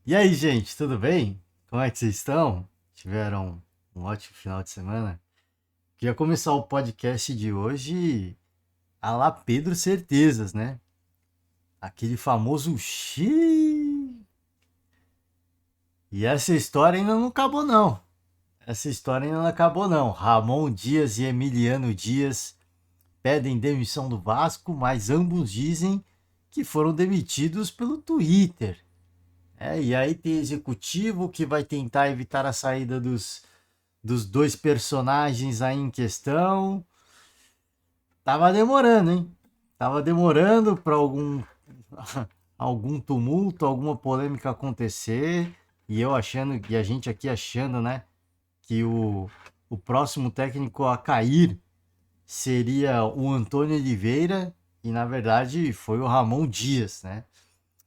E aí, gente, tudo bem? Como é que vocês estão? Tiveram um ótimo final de semana? Queria começar o podcast de hoje a lá Pedro Certezas, né? Aquele famoso xiii. E essa história ainda não acabou, não. Essa história ainda não acabou, não. Ramon Dias e Emiliano Dias pedem demissão do Vasco, mas ambos dizem que foram demitidos pelo Twitter. E aí tem executivo que vai tentar evitar a saída dos dois personagens aí em questão. Tava demorando, hein? Tava demorando para algum tumulto, alguma polêmica acontecer. E eu achando, e a gente aqui achando, né, que o próximo técnico a cair seria o Antônio Oliveira. E na verdade foi o Ramon Dias, né?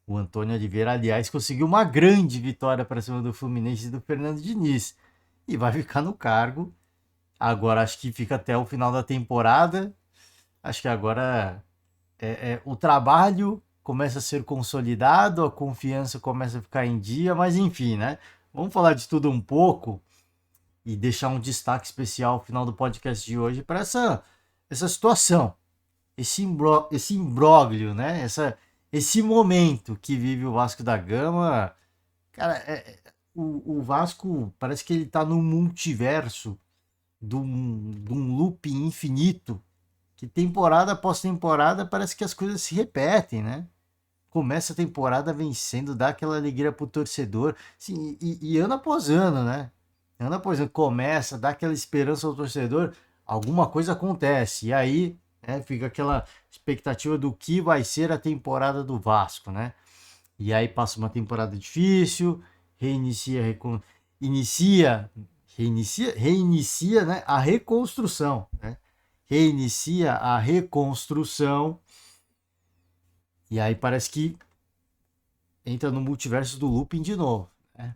O Antônio Oliveira, aliás, conseguiu uma grande vitória para cima do Fluminense e do Fernando Diniz. E vai ficar no cargo. Agora acho que fica até o final da temporada. Acho que agora o trabalho começa a ser consolidado, a confiança começa a ficar em dia, mas enfim, né? Vamos falar de tudo um pouco e deixar um destaque especial no final do podcast de hoje para essa situação, esse imbróglio, né? Esse momento que vive o Vasco da Gama. Cara, o Vasco parece que ele tá num multiverso de um loop infinito, que temporada após temporada parece que as coisas se repetem, né? Começa a temporada vencendo, dá aquela alegria pro torcedor, sim, e ano após ano, né? Ano após ano começa, dá aquela esperança ao torcedor, alguma coisa acontece, e aí fica aquela expectativa do que vai ser a temporada do Vasco, né? E aí passa uma temporada difícil, reinicia, inicia, reinicia, né, a reconstrução, né? Reinicia a reconstrução e aí parece que entra no multiverso do looping de novo, né?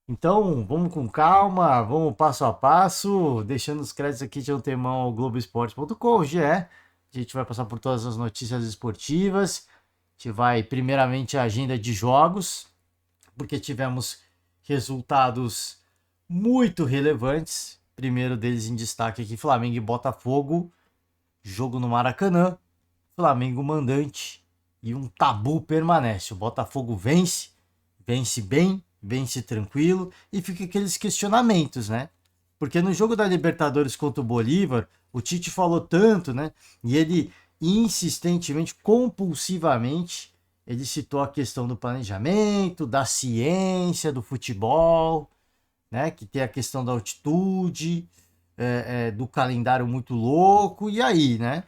Então, vamos com calma, vamos passo a passo, deixando os créditos aqui de antemão ao Globoesporte.com, GE. A gente vai passar por todas as notícias esportivas. A gente vai primeiramente a agenda de jogos, porque tivemos resultados muito relevantes. Primeiro deles em destaque aqui, Flamengo e Botafogo, jogo no Maracanã, Flamengo mandante e um tabu permanece. O Botafogo vence, vence bem, vence tranquilo e fica aqueles questionamentos, né? Porque no jogo da Libertadores contra o Bolívar, o Tite falou tanto, né? E ele insistentemente, compulsivamente, ele citou a questão do planejamento, da ciência, do futebol, né? Que tem a questão da altitude, do calendário muito louco. E aí, né?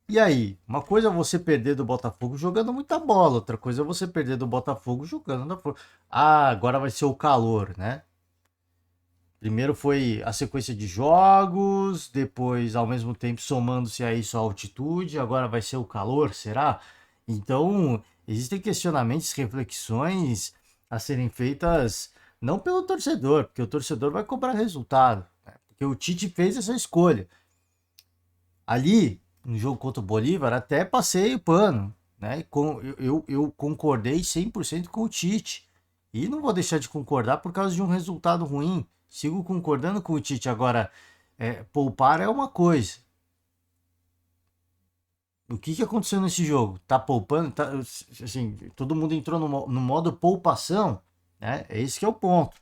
E aí, uma coisa é você perder do Botafogo jogando muita bola, outra coisa é você perder do Botafogo jogando na força. Ah, agora vai ser o calor, né? Primeiro foi a sequência de jogos, depois, ao mesmo tempo, somando-se a isso a altitude, agora vai ser o calor, será? Então, existem questionamentos, reflexões a serem feitas não pelo torcedor, porque o torcedor vai cobrar resultado, né? Porque o Tite fez essa escolha. Ali, no jogo contra o Bolívar, até passei o pano, né? Eu concordei 100% com o Tite. E não vou deixar de concordar por causa de um resultado ruim. Sigo concordando com o Tite. Agora, poupar é uma coisa. O que aconteceu nesse jogo? Tá poupando? Tá, assim, todo mundo entrou no modo poupação, né? É esse que é o ponto.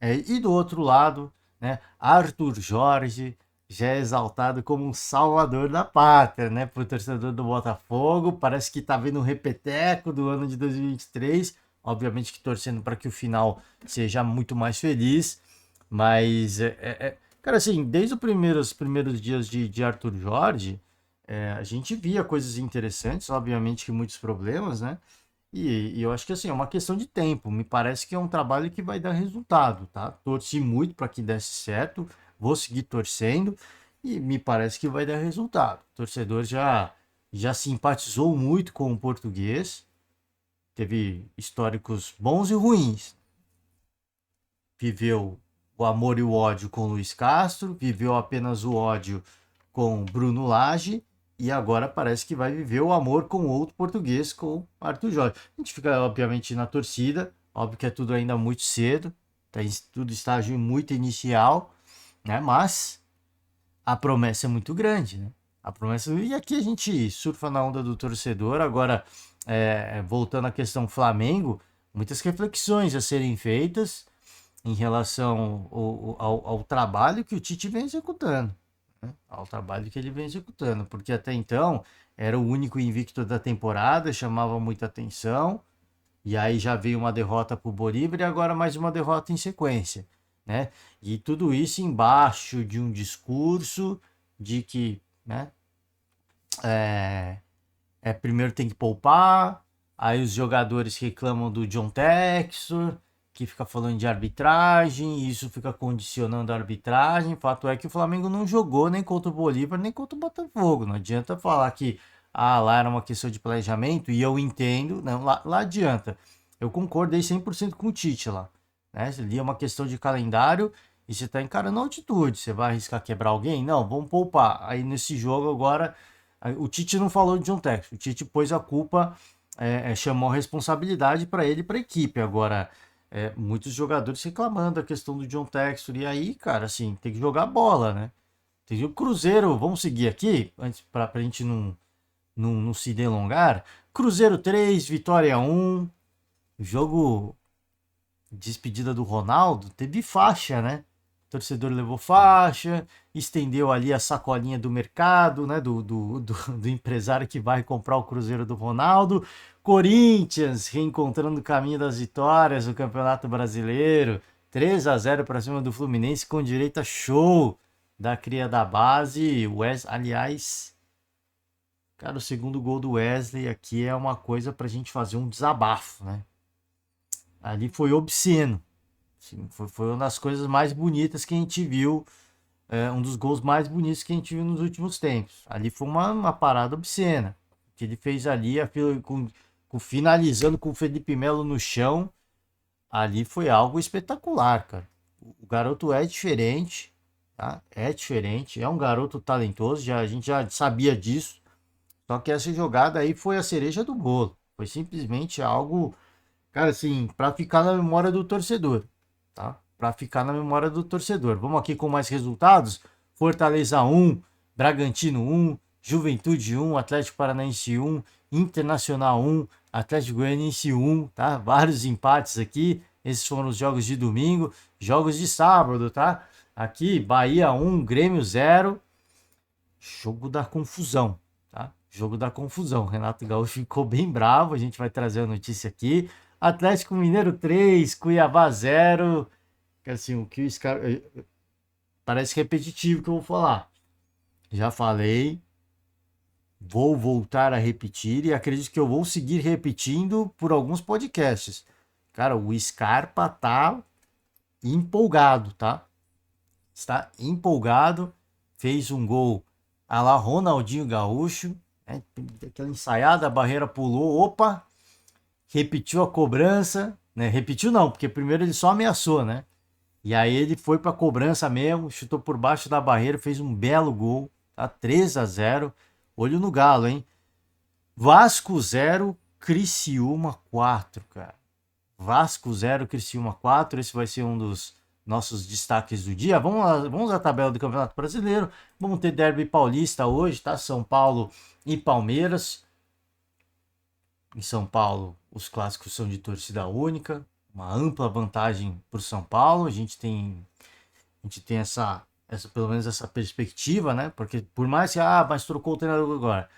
E do outro lado, né, Arthur Jorge já é exaltado como um salvador da pátria, né, por torcedor do Botafogo. Parece que tá vendo um repeteco do ano de 2023. Obviamente que torcendo para que o final seja muito mais feliz. Mas, cara, assim, desde os primeiros dias de Arthur Jorge, a gente via coisas interessantes, obviamente que muitos problemas, né? E eu acho que assim, é uma questão de tempo. Me parece que é um trabalho que vai dar resultado, tá? Torci muito para que desse certo, vou seguir torcendo e me parece que vai dar resultado. O torcedor já simpatizou muito com o português, teve históricos bons e ruins. Viveu o amor e o ódio com Luiz Castro, viveu apenas o ódio com Bruno Lage e agora parece que vai viver o amor com outro português, com Arthur Jorge. A gente fica, obviamente, na torcida, Óbvio que é tudo ainda muito cedo, tudo estágio muito inicial, né? Mas a promessa é muito grande, né? A promessa. E aqui a gente surfa na onda do torcedor. Agora, voltando à questão Flamengo, muitas reflexões a serem feitas em relação ao trabalho que o Tite vem executando, né? Ao trabalho que ele vem executando, porque até então era o único invicto da temporada, chamava muita atenção, e aí já veio uma derrota para o Bolívar e agora mais uma derrota em sequência, né? E tudo isso embaixo de um discurso de que, né, primeiro tem que poupar, aí os jogadores reclamam do John Textor, que fica falando de arbitragem, e isso fica condicionando a arbitragem. Fato é que o Flamengo não jogou nem contra o Bolívar, nem contra o Botafogo. Não adianta falar que lá era uma questão de planejamento, e eu entendo, não, lá adianta. Eu concordei 100% com o Tite lá, né? Ali é uma questão de calendário e você está encarando a altitude. Você vai arriscar quebrar alguém? Não, vamos poupar. Aí nesse jogo agora o Tite não falou de John Textor, o Tite pôs a culpa, chamou a responsabilidade para ele e para a equipe. Agora, muitos jogadores reclamando da questão do John Textor, e aí, cara, assim, tem que jogar bola, né? Tem o Cruzeiro, vamos seguir aqui, antes para a gente não se delongar. Cruzeiro 3, Vitória 1, jogo despedida do Ronaldo, teve faixa, né? O torcedor levou faixa, estendeu ali a sacolinha do mercado, né? Do empresário que vai comprar o Cruzeiro do Ronaldo. Corinthians reencontrando o caminho das vitórias no Campeonato Brasileiro. 3-0 para cima do Fluminense com direito a show da cria da base. Aliás, cara, o segundo gol do Wesley aqui é uma coisa pra gente fazer um desabafo, né? Ali foi obsceno. Assim, foi uma das coisas mais bonitas que a gente viu. Um dos gols mais bonitos que a gente viu nos últimos tempos. Ali foi uma parada obscena. O que ele fez ali, finalizando com o Felipe Melo no chão, ali foi algo espetacular, cara. O garoto é diferente, tá? É diferente, é um garoto talentoso, a gente já sabia disso. Só que essa jogada aí foi a cereja do bolo. Foi simplesmente algo, cara, assim, para ficar na memória do torcedor, tá? Para ficar na memória do torcedor. Vamos aqui com mais resultados. Fortaleza 1, Bragantino 1, Juventude 1, Atlético Paranaense 1, Internacional 1, Atlético Goianiense 1, tá? Vários empates aqui. Esses foram os jogos de domingo. Jogos de sábado, tá? Aqui, Bahia 1, Grêmio 0. Jogo da confusão, tá? Jogo da confusão. Renato Gaúcho ficou bem bravo. A gente vai trazer a notícia aqui. Atlético Mineiro 3, Cuiabá 0. Assim, o que os caras. Parece repetitivo que eu vou falar. Já falei. Vou voltar a repetir e acredito que eu vou seguir repetindo por alguns podcasts. Cara, o Scarpa tá empolgado, tá? Está empolgado. Fez um gol a la Ronaldinho Gaúcho. Né? Aquela ensaiada, a barreira pulou. Opa! Repetiu a cobrança. Né? Repetiu não, porque primeiro ele só ameaçou, né? E aí ele foi para a cobrança mesmo, chutou por baixo da barreira, fez um belo gol, tá? 3-0. Olho no galo, hein? Vasco 0, Criciúma 4, cara. Vasco 0, Criciúma 4. Esse vai ser um dos nossos destaques do dia. Vamos à tabela do Campeonato Brasileiro. Vamos ter Derby Paulista hoje, tá? São Paulo e Palmeiras. Em São Paulo, os clássicos são de torcida única. Uma ampla vantagem para o São Paulo. A gente tem essa pelo menos essa perspectiva, né? Porque por mais que mas trocou o treinador agora,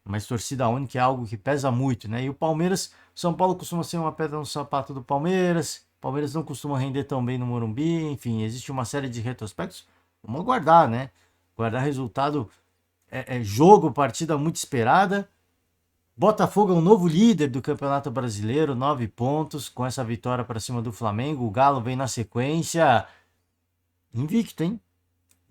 mas torcida única é algo que pesa muito, né? E o Palmeiras, São Paulo costuma ser uma pedra no sapato do Palmeiras. Palmeiras não costuma render tão bem no Morumbi, enfim, existe uma série de retrospectos. Vamos aguardar, né? Guardar resultado, jogo, partida muito esperada. Botafogo é o novo líder do Campeonato Brasileiro, 9 pontos, com essa vitória para cima do Flamengo. O Galo vem na sequência, invicto, hein?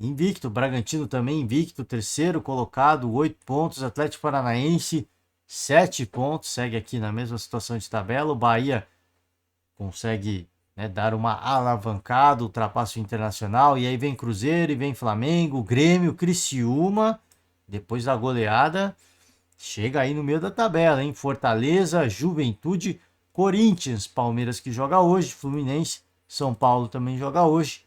Invicto, Bragantino também invicto, terceiro colocado, 8 pontos. Atlético Paranaense, 7 pontos, segue aqui na mesma situação de tabela. O Bahia consegue, né, dar uma alavancada, ultrapassa o Internacional. E aí vem Cruzeiro, e vem Flamengo, Grêmio, Criciúma. Depois da goleada, chega aí no meio da tabela, hein? Fortaleza, Juventude, Corinthians, Palmeiras que joga hoje, Fluminense, São Paulo também joga hoje.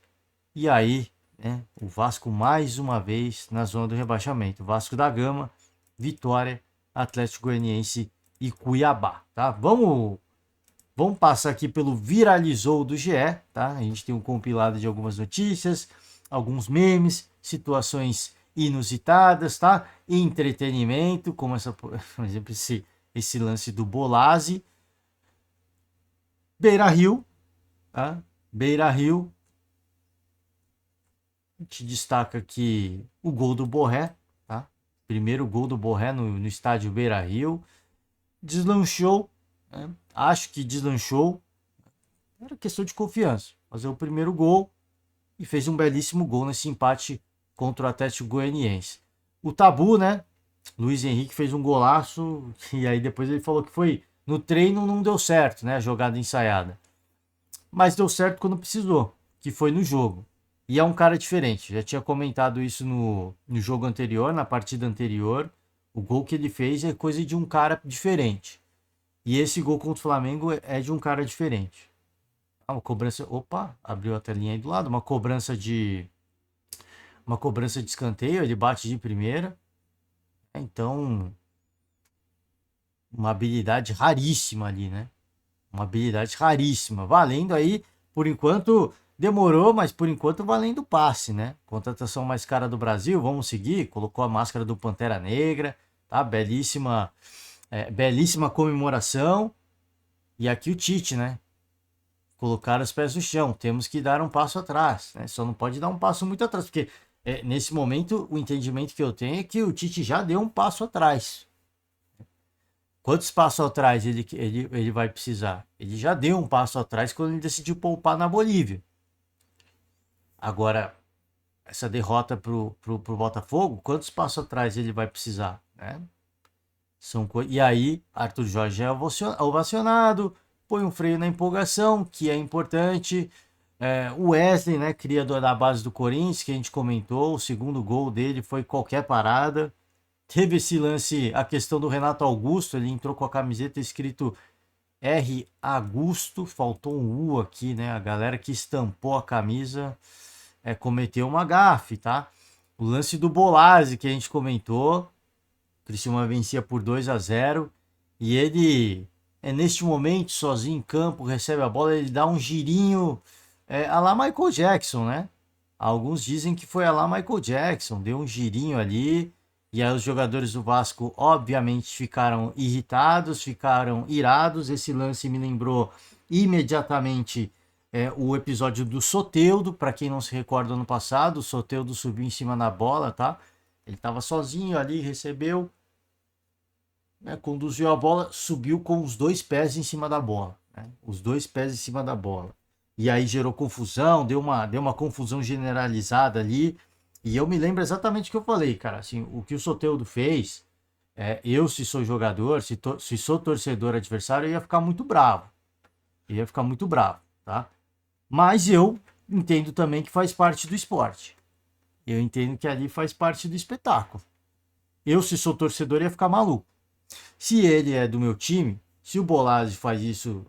E aí, né, o Vasco mais uma vez na zona do rebaixamento. Vasco da Gama, Vitória, Atlético Goianiense e Cuiabá, tá? Vamos passar aqui pelo Viralizou do GE, tá? A gente tem um compilado de algumas notícias, alguns memes, situações inusitadas, tá? Entretenimento, como por exemplo, esse lance do Bolazzi. Beira-Rio, tá? Beira-Rio. A gente destaca aqui o gol do Borré, tá? Primeiro gol do Borré no estádio Beira-Rio. Deslanchou, né? Acho que deslanchou. Era questão de confiança. Fazer o primeiro gol e fez um belíssimo gol nesse empate contra o Atlético Goianiense. O Tabu, né? Luiz Henrique fez um golaço e aí depois ele falou que foi no treino, não deu certo, né? A jogada ensaiada. Mas deu certo quando precisou, que foi no jogo. E é um cara diferente. Já tinha comentado isso no jogo anterior, na partida anterior. O gol que ele fez é coisa de um cara diferente. E esse gol contra o Flamengo é de um cara diferente. Uma cobrança. Opa, abriu a telinha aí do lado. Uma cobrança de escanteio. Ele bate de primeira. Então, uma habilidade raríssima ali, né? Uma habilidade raríssima. Valendo aí, por enquanto, demorou, mas por enquanto valendo o passe, né? Contratação mais cara do Brasil, vamos seguir. Colocou a máscara do Pantera Negra, tá? Belíssima comemoração. E aqui o Tite, né? Colocar os pés no chão. Temos que dar um passo atrás, né? Só não pode dar um passo muito atrás, porque nesse momento o entendimento que eu tenho é que o Tite já deu um passo atrás. Quantos passos atrás ele vai precisar? Ele já deu um passo atrás quando ele decidiu poupar na Bolívia. Agora, essa derrota pro Botafogo, quantos passos atrás ele vai precisar? Né? E aí, Arthur Jorge é ovacionado, põe um freio na empolgação, que é importante. O Wesley, né, criador da base do Corinthians, que a gente comentou, o segundo gol dele foi qualquer parada. Teve esse lance, a questão do Renato Augusto, ele entrou com a camiseta escrito R. Augusto, faltou um U aqui, né? A galera que estampou a camisa cometeu uma gafe, tá? O lance do Bolazzi, que a gente comentou, o Criciúma vencia por 2-0 e ele, neste momento, sozinho em campo, recebe a bola, ele dá um girinho a lá Michael Jackson, né? Alguns dizem que foi a lá Michael Jackson, deu um girinho ali. E aí os jogadores do Vasco, obviamente, ficaram irritados, ficaram irados. Esse lance me lembrou imediatamente o episódio do Soteldo. Para quem não se recorda, ano passado, o Soteldo subiu em cima da bola, tá? Ele estava sozinho ali, recebeu, né, conduziu a bola, subiu com os dois pés em cima da bola. Né? Os dois pés em cima da bola. E aí gerou confusão, deu uma confusão generalizada ali. E eu me lembro exatamente o que eu falei, cara. Assim, o que o Soteldo fez, eu, se sou jogador, se sou torcedor adversário, eu ia ficar muito bravo. Eu ia ficar muito bravo, tá? Mas eu entendo também que faz parte do esporte. Eu entendo que ali faz parte do espetáculo. Eu, se sou torcedor, ia ficar maluco. Se ele é do meu time, se o Bolazzi faz isso,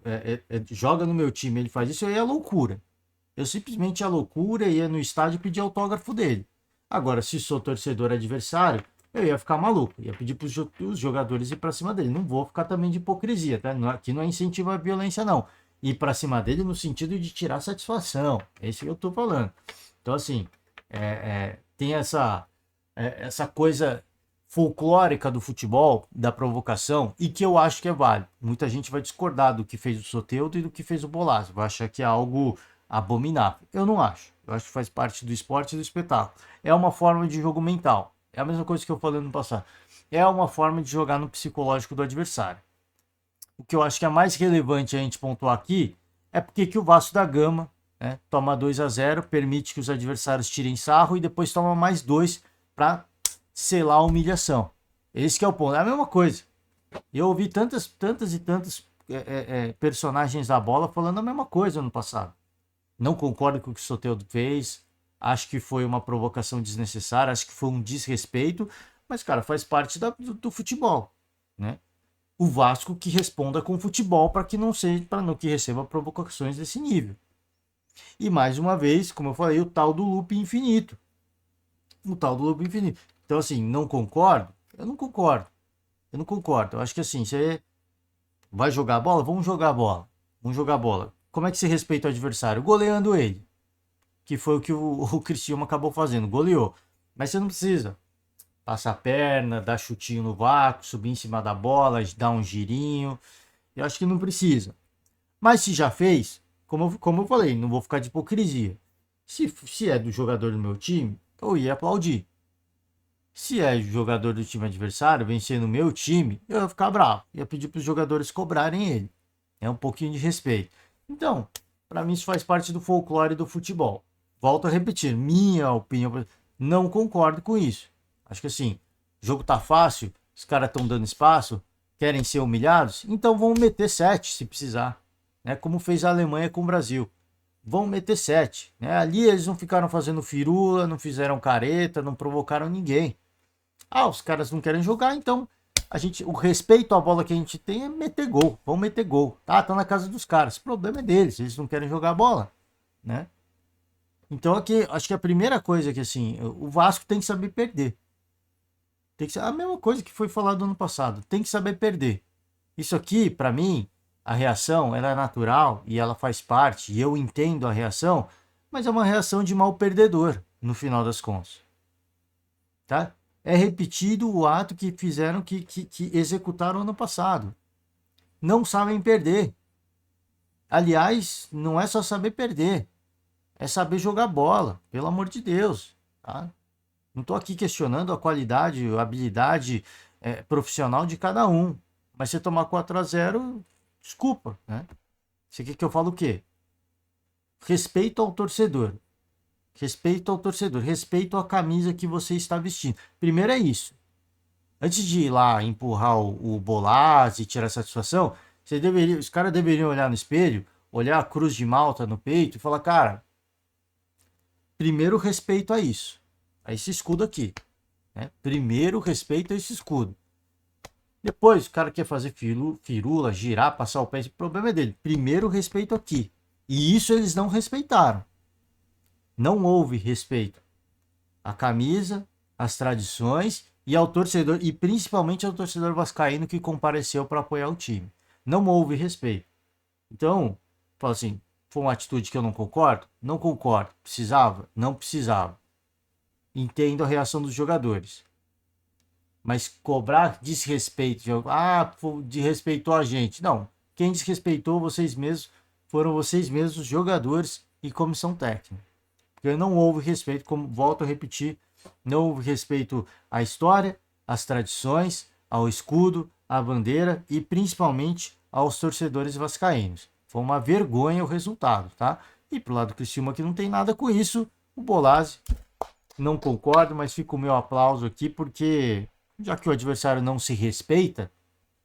joga no meu time, ele faz isso, aí é loucura. Eu simplesmente ia loucura, ia no estádio pedir autógrafo dele. Agora, se sou torcedor adversário, eu ia ficar maluco. Ia pedir para os jogadores ir para cima dele. Não vou ficar também de hipocrisia, tá? Aqui não é incentivo à violência, não. Ir para cima dele no sentido de tirar satisfação. É isso que eu tô falando. Então, assim, tem essa coisa folclórica do futebol, da provocação, e que eu acho que é válido. Muita gente vai discordar do que fez o Soteldo e do que fez o Bolazzi. Vai achar que é algo abominável. Eu não acho. Eu acho que faz parte do esporte e do espetáculo. É uma forma de jogo mental. É a mesma coisa que eu falei no passado. É uma forma de jogar no psicológico do adversário. O que eu acho que é mais relevante a gente pontuar aqui é porque que o Vasco da Gama, né, toma 2-0, permite que os adversários tirem sarro e depois toma mais 2 para selar a humilhação. Esse que é o ponto. É a mesma coisa. Eu ouvi tantas e tantas personagens da bola falando a mesma coisa no passado. Não concordo com o que o Soteldo fez. Acho que foi uma provocação desnecessária. Acho que foi um desrespeito. Mas, cara, faz parte do futebol, né? o Vasco que responda com futebol para que não seja, para não que receba provocações desse nível. E mais uma vez, como eu falei, o tal do loop infinito. O tal do loop infinito. Então, assim, não concordo? Eu não concordo. Eu não concordo. Eu acho que assim, você vai jogar bola? Vamos jogar bola. Vamos jogar bola. Como é que você respeita o adversário? Goleando ele. Que foi o que o Criciúma acabou fazendo. Goleou. Mas você não precisa passar a perna, dar chutinho no vácuo, subir em cima da bola, dar um girinho. Eu acho que não precisa. Mas se já fez, como eu falei, não vou ficar de hipocrisia. Se é do jogador do meu time, eu ia aplaudir. Se é jogador do time adversário, vencendo o meu time, eu ia ficar bravo. Ia pedir para os jogadores cobrarem ele. É um pouquinho de respeito. Então, para mim isso faz parte do folclore do futebol. Volto a repetir, minha opinião, não concordo com isso. Acho que assim, o jogo tá fácil, os caras estão dando espaço, querem ser humilhados, então vão meter 7 se precisar, né? Como fez a Alemanha com o Brasil. Vão meter 7, né? Ali eles não ficaram fazendo firula, não fizeram careta, não provocaram ninguém. Ah, os caras não querem jogar, então o respeito à bola que a gente tem é meter gol. Vão meter gol. Tá na casa dos caras. O problema é deles, eles não querem jogar bola, né? Então aqui, acho que a primeira coisa é que assim, o Vasco tem que saber perder. Tem que ser a mesma coisa que foi falado ano passado. Tem que saber perder. Isso aqui, para mim, a reação ela é natural e ela faz parte, e eu entendo a reação, mas é uma reação de mal perdedor, no final das contas. Tá? É repetido o ato que fizeram, que executaram ano passado. Não sabem perder. Aliás, não é só saber perder, é saber jogar bola, pelo amor de Deus. Tá? Não estou aqui questionando a qualidade, a habilidade profissional de cada um. Mas você tomar 4-0, desculpa. Né? Você quer que eu fale o quê? Respeito ao torcedor. Respeito ao torcedor. Respeito à camisa que você está vestindo. Primeiro é isso. Antes de ir lá empurrar o Bolaz e tirar satisfação, os caras deveriam olhar no espelho, olhar a cruz de Malta no peito e falar, cara, primeiro respeito a isso. A esse escudo aqui. Né? Primeiro respeito a esse escudo. Depois o cara quer fazer firula, girar, passar o pé, esse problema é dele. Primeiro respeito aqui. E isso eles não respeitaram. Não houve respeito à camisa, às tradições e ao torcedor, e principalmente ao torcedor vascaíno que compareceu para apoiar o time. Não houve respeito. Então, falo assim, foi uma atitude que eu não concordo? Não concordo. Precisava? Não precisava. Entendo a reação dos jogadores. Mas cobrar desrespeito, desrespeitou a gente. Não. Quem desrespeitou vocês mesmos foram vocês mesmos, os jogadores e comissão técnica. Porque não houve respeito, como volto a repetir, não houve respeito à história, às tradições, ao escudo, à bandeira e principalmente aos torcedores vascaínos. Foi uma vergonha o resultado, tá? E pro lado do Criciúma que não tem nada com isso, o Bolazzi, não concordo, mas fica o meu aplauso aqui porque já que o adversário não se respeita,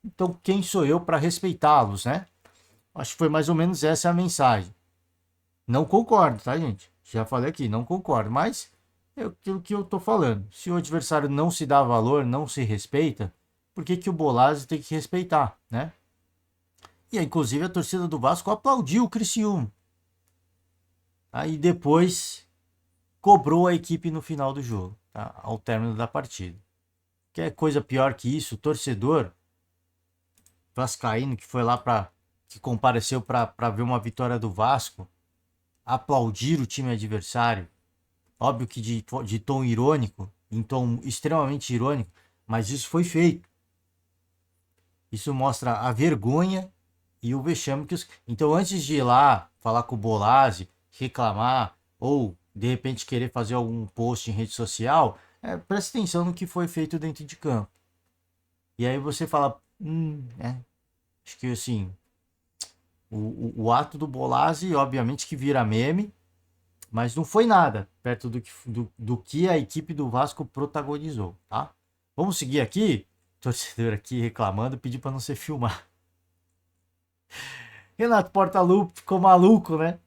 então quem sou eu para respeitá-los, né? Acho que foi mais ou menos essa a mensagem. Não concordo, tá, gente? Já falei aqui, não concordo, mas é aquilo que eu tô falando. Se o adversário não se dá valor, não se respeita, por que o Bolazzi tem que respeitar, né? E inclusive a torcida do Vasco aplaudiu o Criciúma. Aí depois cobrou a equipe no final do jogo, tá? Ao término da partida. Quer coisa pior que isso? O torcedor vascaíno que foi lá que compareceu para ver uma vitória do Vasco, aplaudir o time adversário, óbvio que de tom irônico, em tom extremamente irônico, mas isso foi feito. Isso mostra a vergonha e o vexame que os... Então, antes de ir lá falar com o Bolazzi, reclamar ou de repente querer fazer algum post em rede social, preste atenção no que foi feito dentro de campo. E aí você fala, acho que assim, o ato do Bolazzi, obviamente que vira meme, mas não foi nada perto do que a equipe do Vasco protagonizou, tá? Vamos seguir aqui, torcedor aqui reclamando, pedir para não ser filmar. Renato Portaluppi ficou maluco, né?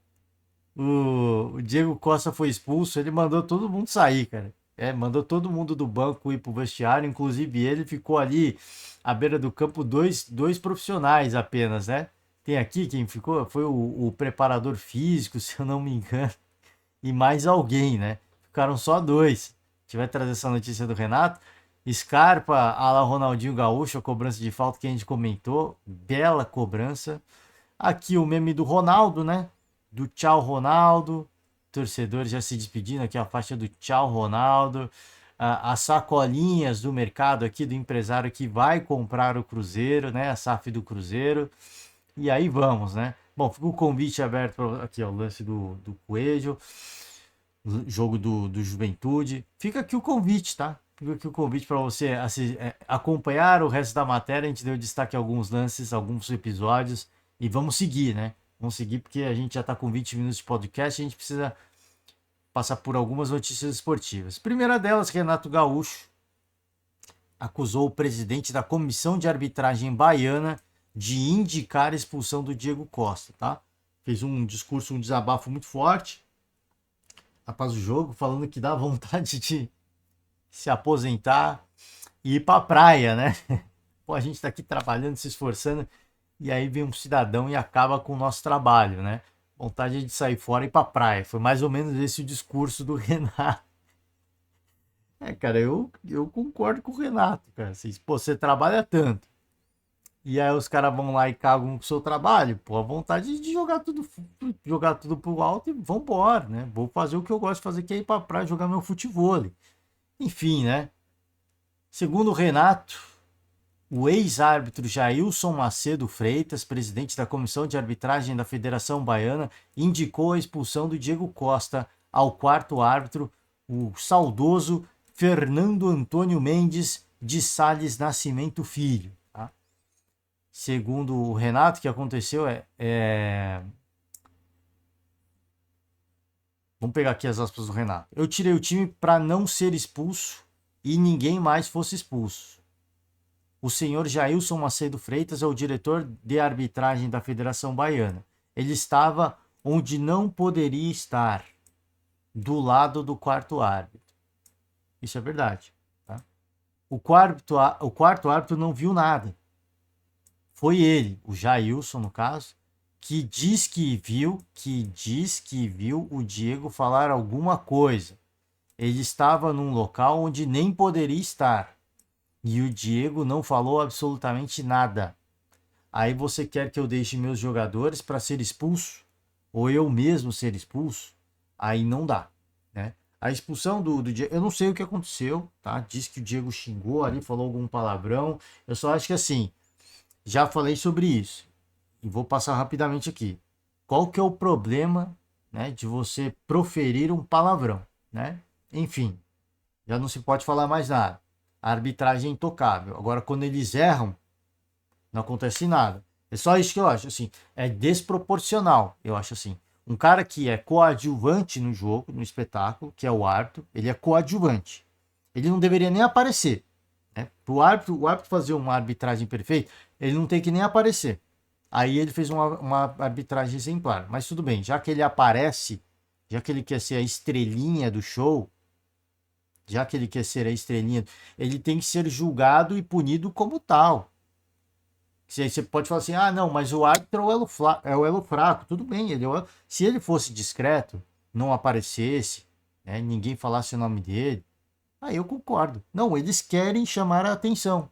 O Diego Costa foi expulso, ele mandou todo mundo sair, cara. Mandou todo mundo do banco ir pro vestiário, inclusive ele ficou ali à beira do campo, dois profissionais apenas, né? Tem aqui quem ficou, foi o preparador físico, se eu não me engano, e mais alguém, né? Ficaram só dois. A gente vai trazer essa notícia do Renato. Scarpa, a la Ronaldinho Gaúcho, a cobrança de falta que a gente comentou, bela cobrança. Aqui o meme do Ronaldo, né? Do tchau Ronaldo. Torcedores já se despedindo aqui, a faixa do tchau Ronaldo. As sacolinhas do mercado aqui do empresário que vai comprar o Cruzeiro, né? A SAF do Cruzeiro. E aí vamos, né? Bom, fica o convite aberto pra, aqui, ó, o lance do Coelho, jogo do Juventude. Fica aqui o convite, tá? Fica aqui o convite para você acompanhar o resto da matéria. A gente deu destaque a alguns lances, alguns episódios. E vamos seguir, né? Vamos seguir porque a gente já está com 20 minutos de podcast e a gente precisa passar por algumas notícias esportivas. Primeira delas, Renato Gaúcho acusou o presidente da comissão de arbitragem baiana de indicar a expulsão do Diego Costa, tá? Fez um discurso, um desabafo muito forte após o jogo, falando que dá vontade de se aposentar e ir pra praia, né? Pô, a gente tá aqui trabalhando, se esforçando, e aí vem um cidadão e acaba com o nosso trabalho, né? Vontade de sair fora e ir pra praia. Foi mais ou menos esse o discurso do Renato. Cara, eu concordo com o Renato, cara. Assim, pô, você trabalha tanto. E aí os caras vão lá e cagam com o seu trabalho. Pô, a vontade de jogar tudo pro alto e vambora, né? Vou fazer o que eu gosto de fazer, que é ir pra praia jogar meu futebol. Enfim, né? Segundo o Renato, o ex-árbitro Jailson Macedo Freitas, presidente da Comissão de Arbitragem da Federação Baiana, indicou a expulsão do Diego Costa ao quarto árbitro, o saudoso Fernando Antônio Mendes de Sales Nascimento Filho. Tá? Segundo o Renato, o que aconteceu Vamos pegar aqui as aspas do Renato. Eu tirei o time para não ser expulso e ninguém mais fosse expulso. O senhor Jailson Macedo Freitas é o diretor de arbitragem da Federação Baiana. Ele estava onde não poderia estar, do lado do quarto árbitro. Isso é verdade. Tá? O quarto árbitro não viu nada. Foi ele, o Jailson, no caso, que diz que viu o Diego falar alguma coisa. Ele estava num local onde nem poderia estar. E o Diego não falou absolutamente nada. Aí você quer que eu deixe meus jogadores para ser expulso? Ou eu mesmo ser expulso? Aí não dá, né? A expulsão do Diego, eu não sei o que aconteceu, tá? Diz que o Diego xingou ali, falou algum palavrão. Eu só acho que assim, já falei sobre isso. E vou passar rapidamente aqui. Qual que é o problema, né, de você proferir um palavrão, né? Enfim, já não se pode falar mais nada. A arbitragem é intocável. Agora, quando eles erram, não acontece nada. É só isso que eu acho, assim, é desproporcional, eu acho assim. Um cara que é coadjuvante no jogo, no espetáculo, que é o árbitro, ele é coadjuvante. Ele não deveria nem aparecer, né? O árbitro fazer uma arbitragem perfeita, ele não tem que nem aparecer. Aí ele fez uma arbitragem exemplar. Mas tudo bem, já que ele aparece, já que ele quer ser a estrelinha do show, já que ele quer ser a estrelinha, ele tem que ser julgado e punido como tal. Você pode falar assim, ah, não, mas o árbitro é o elo fraco. Tudo bem, se ele fosse discreto, não aparecesse, né, ninguém falasse o nome dele, aí eu concordo. Não, eles querem chamar a atenção.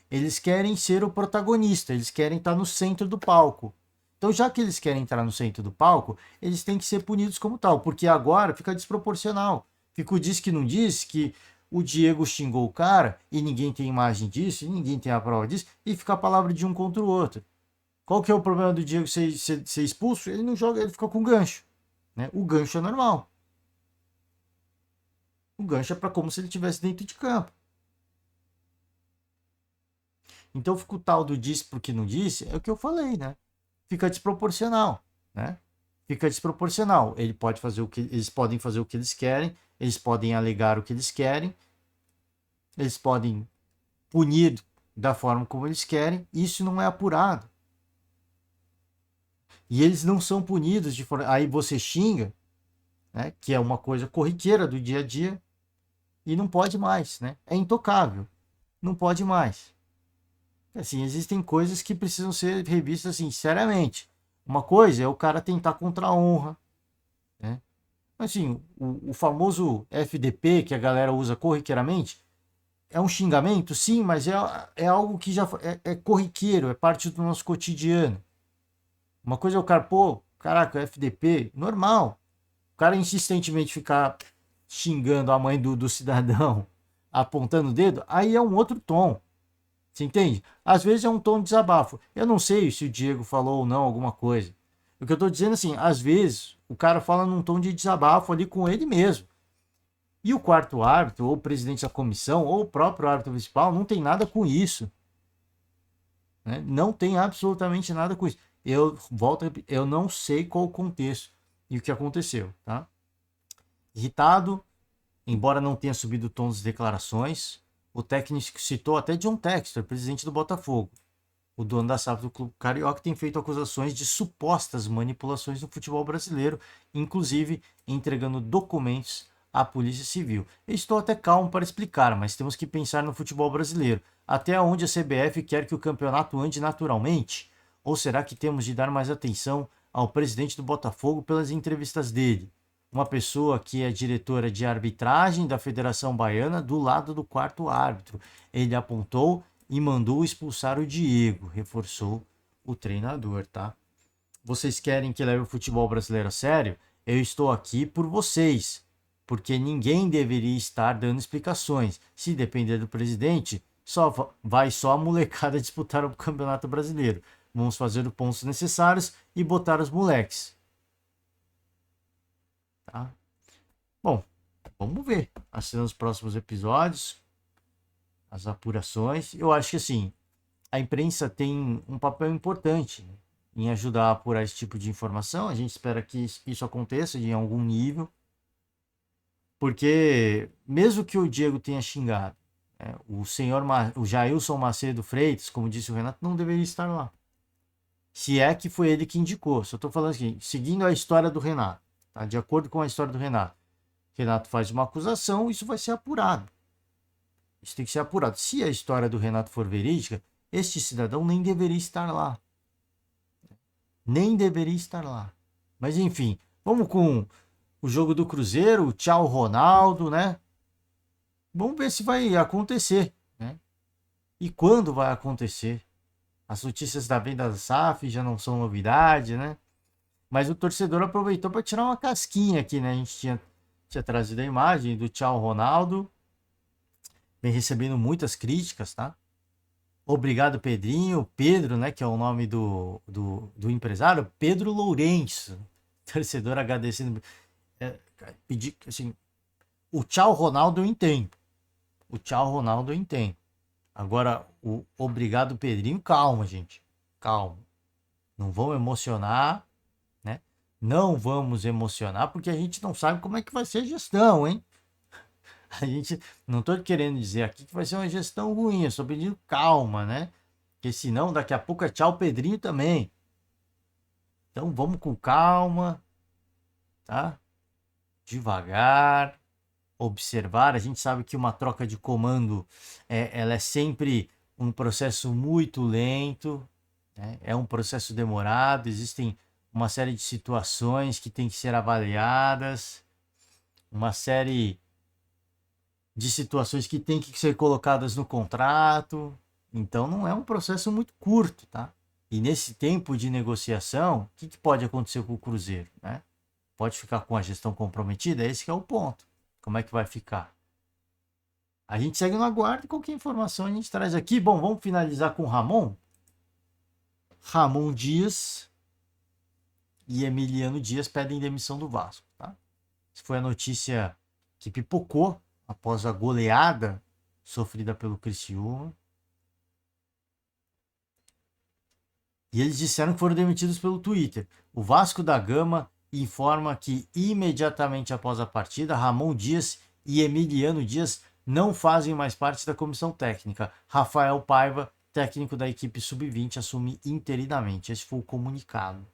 Eles querem ser o protagonista, eles querem estar no centro do palco. Então, já que eles querem entrar no centro do palco, eles têm que ser punidos como tal, porque agora fica desproporcional. Fica o diz que não diz, que o Diego xingou o cara e ninguém tem imagem disso, e ninguém tem a prova disso, e fica a palavra de um contra o outro. Qual que é o problema do Diego ser expulso? Ele não joga, ele fica com gancho. Né? O gancho é normal. O gancho é para como se ele estivesse dentro de campo. Então fica o tal do disse porque não disse, é o que eu falei, né? Fica desproporcional, né? Fica desproporcional. Eles podem fazer o que eles querem, eles podem alegar o que eles querem, eles podem punir da forma como eles querem, isso não é apurado. E eles não são punidos de forma. Aí você xinga, né? Que é uma coisa corriqueira do dia a dia. E não pode mais, né? É intocável. Não pode mais. Assim, existem coisas que precisam ser revistas assim, seriamente. Uma coisa é o cara tentar contra a honra, né? Assim, o famoso FDP que a galera usa corriqueiramente é um xingamento, sim, mas é algo que já é corriqueiro, é parte do nosso cotidiano. Uma coisa é o cara, pô, caraca, FDP, normal. O cara insistentemente ficar xingando a mãe do cidadão, apontando o dedo, aí é um outro tom. Você entende? Às vezes é um tom de desabafo. Eu não sei se o Diego falou ou não alguma coisa. O que eu tô dizendo assim, às vezes o cara fala num tom de desabafo ali com ele mesmo. E o quarto árbitro, ou o presidente da comissão, ou o próprio árbitro principal, não tem nada com isso. Né? Não tem absolutamente nada com isso. Eu volto a repetir, eu não sei qual o contexto e o que aconteceu, tá? Irritado, embora não tenha subido o tom das declarações, o técnico citou até John Textor, presidente do Botafogo. O dono da SAF do Clube Carioca tem feito acusações de supostas manipulações no futebol brasileiro, inclusive entregando documentos à Polícia Civil. Eu estou até calmo para explicar, mas temos que pensar no futebol brasileiro. Até onde a CBF quer que o campeonato ande naturalmente? Ou será que temos de dar mais atenção ao presidente do Botafogo pelas entrevistas dele? Uma pessoa que é diretora de arbitragem da Federação Baiana do lado do quarto árbitro. Ele apontou e mandou expulsar o Diego, reforçou o treinador, tá? Vocês querem que leve o futebol brasileiro a sério? Eu estou aqui por vocês, porque ninguém deveria estar dando explicações. Se depender do presidente, só a molecada disputar o Campeonato Brasileiro. Vamos fazer os pontos necessários e botar os moleques, tá? Bom, vamos ver. Assim nos próximos episódios, as apurações. Eu acho que assim, a imprensa tem um papel importante em ajudar a apurar esse tipo de informação. A gente espera que isso aconteça em algum nível, porque mesmo que o Diego tenha xingado, né, o Jailson Macedo Freitas, como disse o Renato, não deveria estar lá. Se é que foi ele que indicou. Só estou falando assim, seguindo a história do Renato, tá? De acordo com a história do Renato. Renato faz uma acusação, isso vai ser apurado. Isso tem que ser apurado. Se a história do Renato for verídica, este cidadão nem deveria estar lá. Nem deveria estar lá. Mas enfim, vamos com o jogo do Cruzeiro, tchau Ronaldo, né? Vamos ver se vai acontecer, né? E quando vai acontecer. As notícias da venda da SAF já não são novidade, né? Mas o torcedor aproveitou para tirar uma casquinha aqui, né? A gente tinha trazido a imagem do tchau Ronaldo. Vem recebendo muitas críticas, tá? Obrigado, Pedrinho. Pedro, né? Que é o nome do empresário. Pedro Lourenço. Torcedor agradecendo. Pedir, assim, o tchau Ronaldo eu entendo. O tchau Ronaldo eu entendo. Agora, o obrigado, Pedrinho, calma, gente. Calma. Não vamos emocionar, né? Não vamos emocionar, porque a gente não sabe como é que vai ser a gestão, hein? A gente não estou querendo dizer aqui que vai ser uma gestão ruim, eu estou pedindo calma, né? Porque senão daqui a pouco é tchau Pedrinho também. Então vamos com calma, tá? Devagar, observar. A gente sabe que uma troca de comando ela é sempre um processo muito lento, né? É um processo demorado, existem uma série de situações que têm que ser avaliadas, uma série de situações que têm que ser colocadas no contrato. Então não é um processo muito curto, tá? E nesse tempo de negociação, o que pode acontecer com o Cruzeiro, né? Pode ficar com a gestão comprometida? Esse que é o ponto. Como é que vai ficar? A gente segue no aguardo e qualquer informação a gente traz aqui. Bom, vamos finalizar com o Ramon. Ramon Dias e Emiliano Dias pedem demissão do Vasco, tá? Essa foi a notícia que pipocou após a goleada sofrida pelo Criciúma. E eles disseram que foram demitidos pelo Twitter. O Vasco da Gama informa que imediatamente após a partida, Ramon Dias e Emiliano Dias não fazem mais parte da comissão técnica. Rafael Paiva, técnico da equipe sub-20, assume interinamente. Esse foi o comunicado.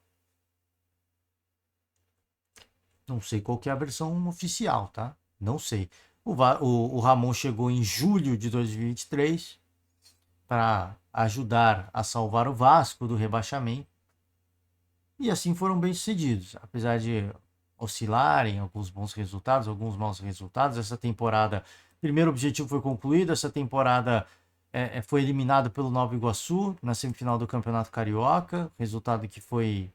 Não sei qual que é a versão oficial, tá? Não sei. O Ramon chegou em julho de 2023 para ajudar a salvar o Vasco do rebaixamento. E assim foram bem-sucedidos. Apesar de oscilarem alguns bons resultados, alguns maus resultados, essa temporada, primeiro objetivo foi concluído, essa temporada foi eliminado pelo Nova Iguaçu na semifinal do Campeonato Carioca, resultado que foi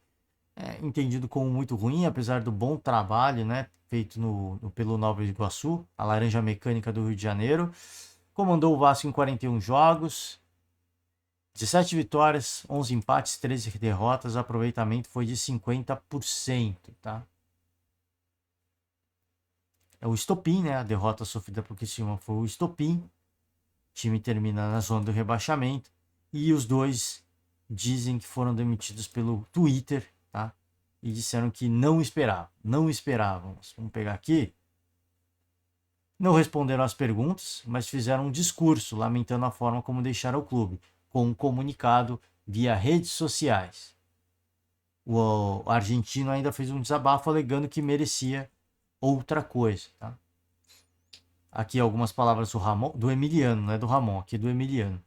entendido como muito ruim, apesar do bom trabalho, né, feito pelo Nova Iguaçu, a Laranja Mecânica do Rio de Janeiro. Comandou o Vasco em 41 jogos, 17 vitórias, 11 empates, 13 derrotas, o aproveitamento foi de 50%, tá? É o estopim, né? A derrota sofrida por Criciúma foi o estopim. O time termina na zona do rebaixamento e os dois dizem que foram demitidos pelo Twitter, tá? E disseram que não esperavam. Vamos pegar aqui. Não responderam às perguntas, mas fizeram um discurso lamentando a forma como deixaram o clube, com um comunicado via redes sociais. O argentino ainda fez um desabafo alegando que merecia outra coisa. Tá? Aqui algumas palavras do Emiliano, não é do Ramon, aqui do Emiliano.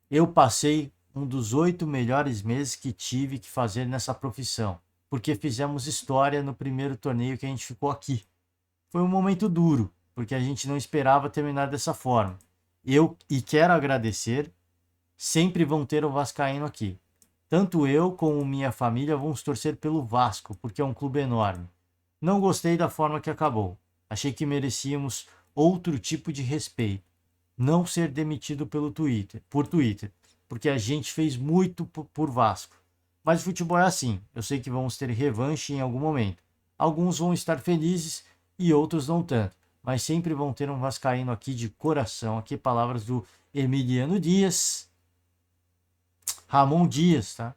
Eu passei um dos 8 melhores meses que tive que fazer nessa profissão, porque fizemos história no primeiro torneio que a gente ficou aqui. Foi um momento duro, porque a gente não esperava terminar dessa forma. E quero agradecer, sempre vão ter o vascaíno aqui. Tanto eu como minha família vamos torcer pelo Vasco, porque é um clube enorme. Não gostei da forma que acabou. Achei que merecíamos outro tipo de respeito. Não ser demitido por Twitter, porque a gente fez muito por Vasco. Mas o futebol é assim. Eu sei que vamos ter revanche em algum momento. Alguns vão estar felizes e outros não tanto. Mas sempre vão ter um vascaíno aqui de coração. Aqui palavras do Emiliano Dias. Ramon Dias, tá?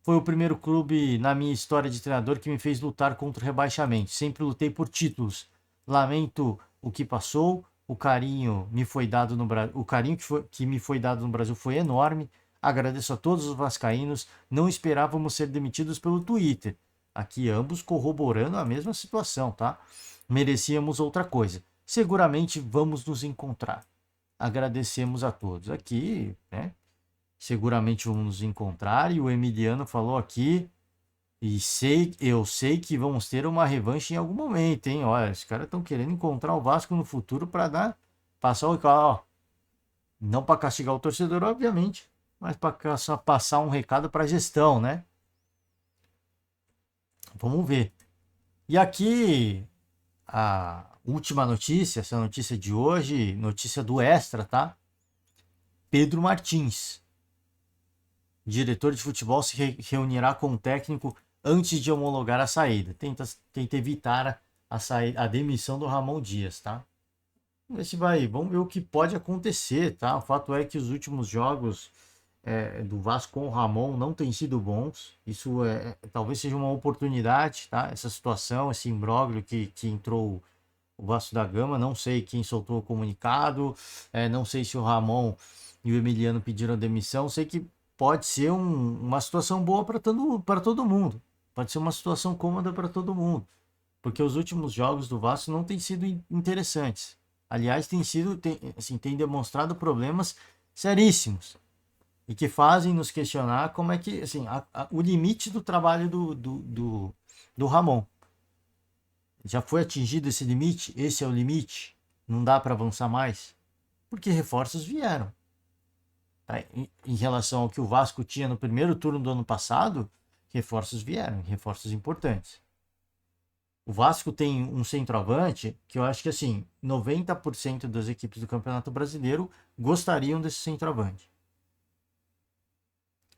Foi o primeiro clube na minha história de treinador que me fez lutar contra o rebaixamento. Sempre lutei por títulos. Lamento o que passou. O carinho me foi dado no Brasil. O carinho que me foi dado no Brasil foi enorme. Agradeço a todos os vascaínos. Não esperávamos ser demitidos pelo Twitter. Aqui ambos corroborando a mesma situação, tá? Merecíamos outra coisa. Seguramente vamos nos encontrar. Agradecemos a todos. Aqui, né? Seguramente vamos nos encontrar. E o Emiliano falou aqui. E eu sei que vamos ter uma revanche em algum momento, hein? Olha, os caras estão querendo encontrar o Vasco no futuro para passar o recado, ó. Não para castigar o torcedor, obviamente, mas para passar um recado para a gestão, né? Vamos ver. E aqui a última notícia, essa notícia de hoje, notícia do Extra, tá? Pedro Martins, diretor de futebol, se reunirá com o técnico antes de homologar a saída. Tenta evitar a demissão do Ramon Dias, tá? Vamos ver o que pode acontecer, tá? O fato é que os últimos jogos do Vasco com o Ramon não têm sido bons. Isso talvez seja uma oportunidade, tá? Essa situação, esse imbróglio que entrou o Vasco da Gama. Não sei quem soltou o comunicado, não sei se o Ramon e o Emiliano pediram demissão. Sei que pode ser uma situação boa para todo mundo. Pode ser uma situação cômoda para todo mundo. Porque os últimos jogos do Vasco não têm sido interessantes. Aliás, tem demonstrado problemas seríssimos. E que fazem nos questionar como é que, assim, o limite do trabalho do Ramon. Já foi atingido esse limite? Esse é o limite? Não dá para avançar mais? Porque reforços vieram. Tá? Em relação ao que o Vasco tinha no primeiro turno do ano passado, reforços vieram, reforços importantes. O Vasco tem um centroavante que eu acho que, assim, 90% das equipes do Campeonato Brasileiro gostariam desse centroavante.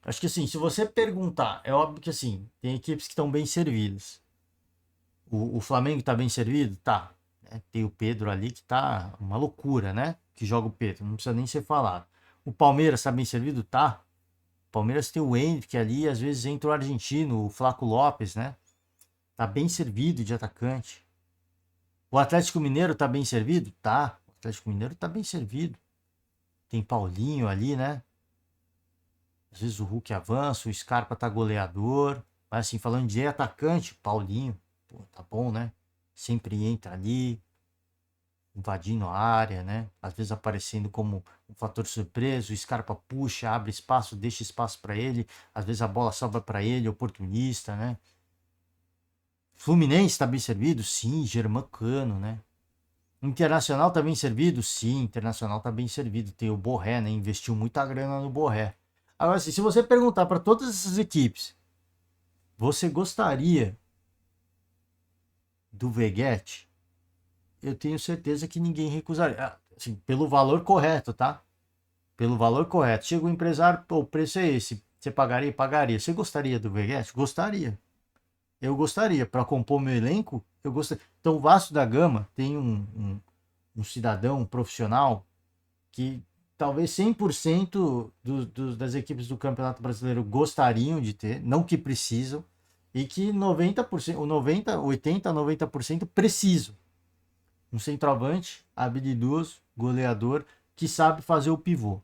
Acho que, assim, se você perguntar, é óbvio que, assim, tem equipes que estão bem servidas. O Flamengo está bem servido? Tá. Tem o Pedro ali que tá uma loucura, né? Que joga o Pedro, não precisa nem ser falado. O Palmeiras está bem servido? Tá. O Palmeiras tem o Henrique ali, às vezes entra o argentino, o Flaco Lopes, né? Tá bem servido de atacante. O Atlético Mineiro tá bem servido? Tá. O Atlético Mineiro tá bem servido. Tem Paulinho ali, né? Às vezes o Hulk avança, o Scarpa tá goleador. Mas assim, falando de atacante, Paulinho, pô, tá bom, né? Sempre entra ali. invadindo a área, né? Às vezes aparecendo como um fator surpresa, o Scarpa puxa, abre espaço, deixa espaço para ele, às vezes a bola sobra para ele, oportunista, né? Fluminense está bem servido? Sim, Germancano, né? Internacional tá bem servido? Sim, Internacional tá bem servido. Tem o Borré, né? Investiu muita grana no Borré. Agora, assim, se você perguntar para todas essas equipes, você gostaria do Veguete? Eu tenho certeza que ninguém recusaria. Assim, pelo valor correto, tá? Pelo valor correto. Chega o empresário, pô, o preço é esse. Você pagaria? Pagaria. Você gostaria do Veguete? Gostaria. Eu gostaria. Para compor meu elenco, eu gostaria. Então, o Vasco da Gama tem um cidadão, um profissional, que talvez 100% das equipes do Campeonato Brasileiro gostariam de ter, não que precisam, e que 90%, 90, 80, 90% precisam. Um centroavante habilidoso, goleador, que sabe fazer o pivô.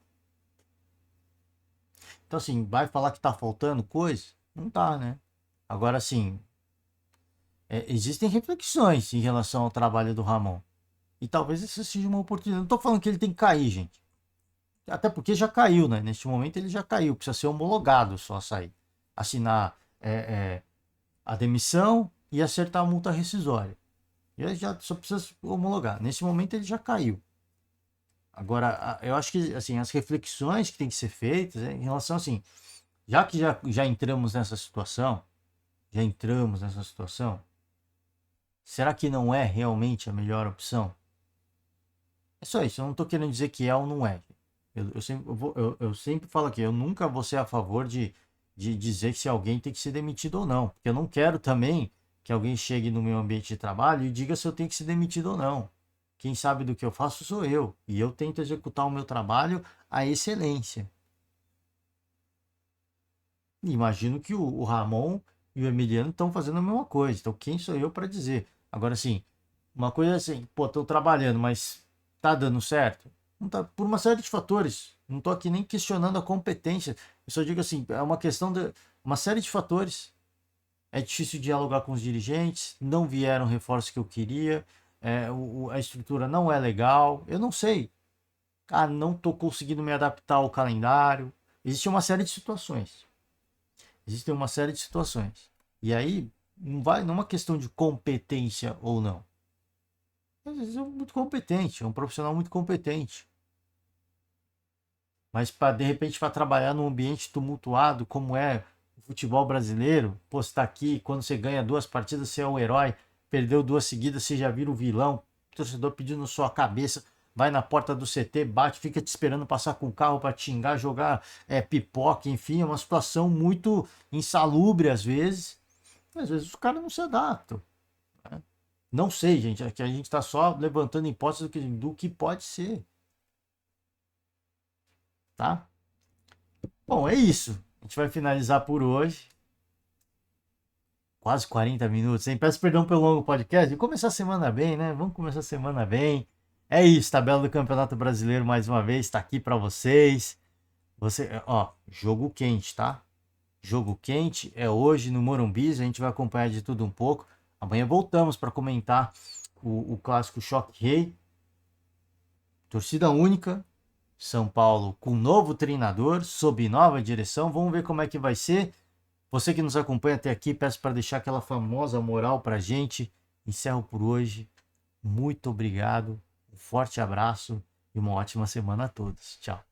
Então, assim, vai falar que tá faltando coisa? Não tá, né? Agora, assim, existem reflexões em relação ao trabalho do Ramon. E talvez essa seja uma oportunidade. Não tô falando que ele tem que cair, gente. Até porque já caiu, né? Neste momento ele já caiu. Precisa ser homologado só sair. Assinar a demissão e acertar a multa rescisória. E aí já só precisa homologar. Nesse momento ele já caiu. Agora, eu acho que assim, as reflexões que tem que ser feitas em relação assim, já que já entramos nessa situação, será que não é realmente a melhor opção? É só isso, eu não estou querendo dizer que é ou não é. Eu sempre falo aqui, eu nunca vou ser a favor de dizer que se alguém tem que ser demitido ou não. Porque eu não quero também que alguém chegue no meu ambiente de trabalho e diga se eu tenho que ser demitido ou não. Quem sabe do que eu faço sou eu. E eu tento executar o meu trabalho à excelência. E imagino que o Ramon e o Emiliano estão fazendo a mesma coisa. Então quem sou eu para dizer? Agora, assim, uma coisa é assim, pô, tô trabalhando, mas tá dando certo? Não tá, por uma série de fatores. Não tô aqui nem questionando a competência. Eu só digo assim, é uma questão de uma série de fatores. É difícil dialogar com os dirigentes, não vieram reforços que eu queria, a estrutura não é legal, eu não sei. Ah, não tô conseguindo me adaptar ao calendário. Existe uma série de situações. Existem uma série de situações. E aí, não vai, não é uma questão de competência ou não. Às vezes é muito competente, é um profissional muito competente. Mas para de repente para trabalhar num ambiente tumultuado como é o futebol brasileiro, pô, você tá aqui, quando você ganha duas partidas, você é o herói, perdeu duas seguidas, você já vira o vilão, o torcedor pedindo sua cabeça, vai na porta do CT, bate, fica te esperando passar com o carro para te xingar, jogar pipoca, enfim, é uma situação muito insalubre às vezes. Às vezes os caras não se adaptam. Né? Não sei, gente, é que a gente está só levantando hipóteses do que pode ser, tá? Bom, é isso. A gente vai finalizar por hoje. Quase 40 minutos, hein? Peço perdão pelo longo podcast. E começar a semana bem, né? Vamos começar a semana bem. É isso, tabela do Campeonato Brasileiro mais uma vez está aqui para vocês. Ó, jogo quente, tá? Jogo quente é hoje no Morumbi, a gente vai acompanhar de tudo um pouco. Amanhã voltamos para comentar o clássico Choque Rei. Torcida única, São Paulo com novo treinador, sob nova direção. Vamos ver como é que vai ser. Você que nos acompanha até aqui, peço para deixar aquela famosa moral para a gente. Encerro por hoje. Muito obrigado, um forte abraço e uma ótima semana a todos. Tchau.